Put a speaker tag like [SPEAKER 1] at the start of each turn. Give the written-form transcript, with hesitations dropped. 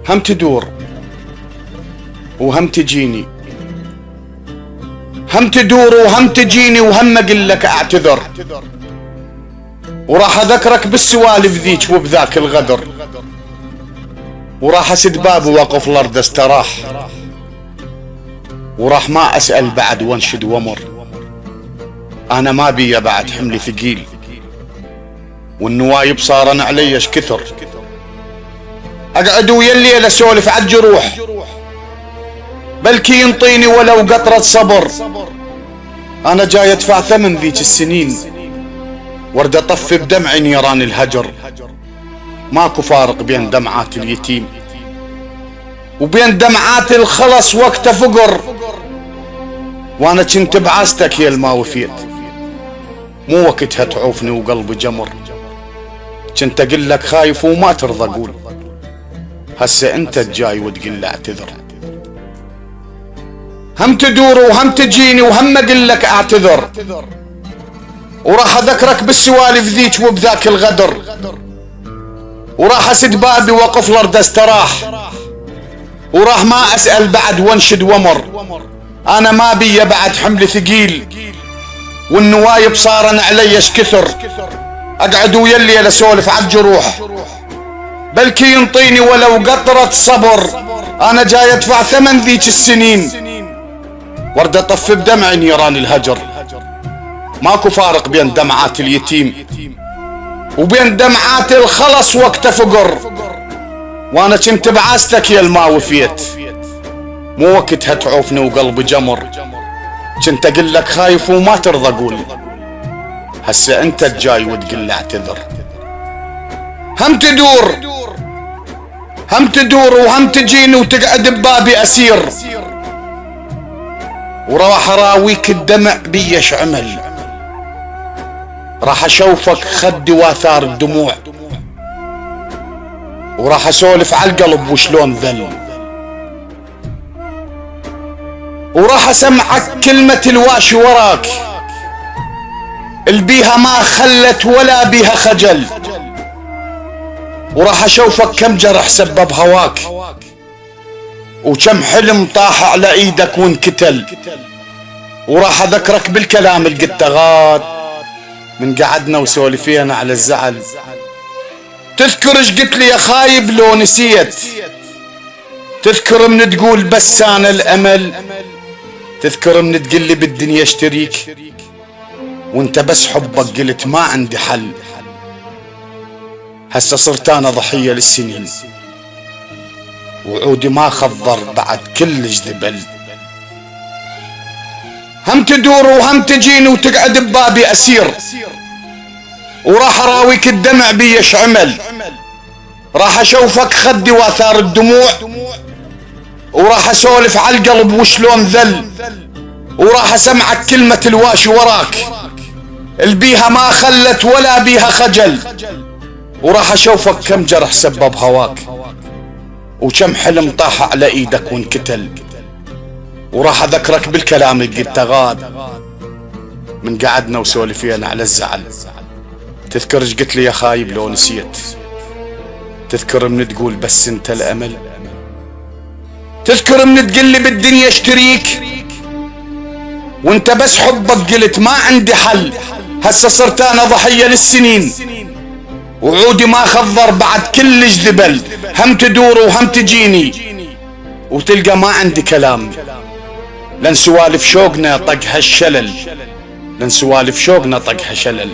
[SPEAKER 1] هم تدور وهم تجيني، هم تدور وهم تجيني وهم اقلك اعتذر، وراح اذكرك بالسوالف ذيك وبذاك الغدر، وراح اسد باب وقف الارض استراح، وراح ما اسأل بعد وانشد ومر. انا ما بي بعد حملي ثقيل، والنوايب صارن علي اش كثر، اقعد ويا الليل اسولف عالجروح، بلكي ينطيني ولو قطرة صبر. انا جاي ادفع ثمن ذيك السنين، ورد اطفي بدمع نيران الهجر. ماكو فارق بين دمعات اليتيم وبين دمعات الخلص وقت فقر، وانا كنت بعاستك يا الما وفيت، مو وقتها تعوفني وقلبي جمر. كنت اقول لك خايف وما ترضى اقول، هسه انت الجاي وتقول لي اعتذر. هم تدور وهم تجيني وهم اقول لك اعتذر، وراح اذكرك بالسوالف ذيك وبذاك الغدر، وراح اسد بابي وقف الارض استراح، وراح ما اسأل بعد وانشد ومر. انا ما بي بعد حملي ثقيل، والنوايب صارن علي اش كثر، اقعد ويا الليل اسولف عالجروح، بلكي ينطيني ولو قطرة صبر. انا جاي ادفع ثمن ذيك السنين، ورد اطفي بدمع نيران الهجر. ماكو فارق بين دمعات اليتيم وبين دمعات الخلص وقت فقر، وانا كنت بعاستك يا الما وفيت، مو وقتها تعوفني وقلبي جمر. كنت اقول لك خايف وما ترضى اقول، هسه انت الجاي وتقول لي اعتذر. هم تدور هم تدور وهم تجيني وتقعد ببابي اسير، وراح اراويك الدمع بيش عمل، راح اشوفك خدي واثار الدموع، وراح اسولف عالقلب وشلون ذل، وراح اسمعك كلمة الواشي وراك البيها ما خلت ولا بيها خجل، وراح اشوفك كم جرح سبب هواك، وكم حلم طاح على ايدك وانكتل، وراح اذكرك بالكلام اللي قلت غاد من قعدنا وسولفينا على الزعل. تذكر ايش قلت لي يا خايب لو نسيت؟ تذكر من تقول بس انا الامل؟ تذكر من تقول لي بالدنيا اشتريك وانت بس حبك قلت ما عندي حل؟ هسه صرت انا ضحية للسنين، وعودي ما خضر بعد كلش ذبل. هم تدور وهم تجيني وتقعد ببابي اسير، وراح اراويك الدمع بيش عمل، راح اشوفك خدي واثار الدموع، وراح اسولف عالقلب وشلون ذل، وراح اسمعك كلمة الواشي وراك البيها ما خلت ولا بيها خجل، وراح اشوفك كم جرح سبب هواك، وكم حلم طاح على ايدك وانكتل، وراح اذكرك بالكلام اللي قلت غاد من قعدنا وسولفينا على الزعل. تذكر ايش قلت لي يا خايب لو نسيت؟ تذكر من تقول بس انت الامل؟ تذكر من تقول لي بالدنيا اشتريك وانت بس حبك قلت ما عندي حل؟ هسه صرت انا ضحية للسنين، وعودي ما خضر بعد كلش ذبل. هم تدور وهم تجيني وتلقى ما عندي كلام، لن سوالف شوقنا طق هالشلل، لن سوالف شوقنا طق هالشلل.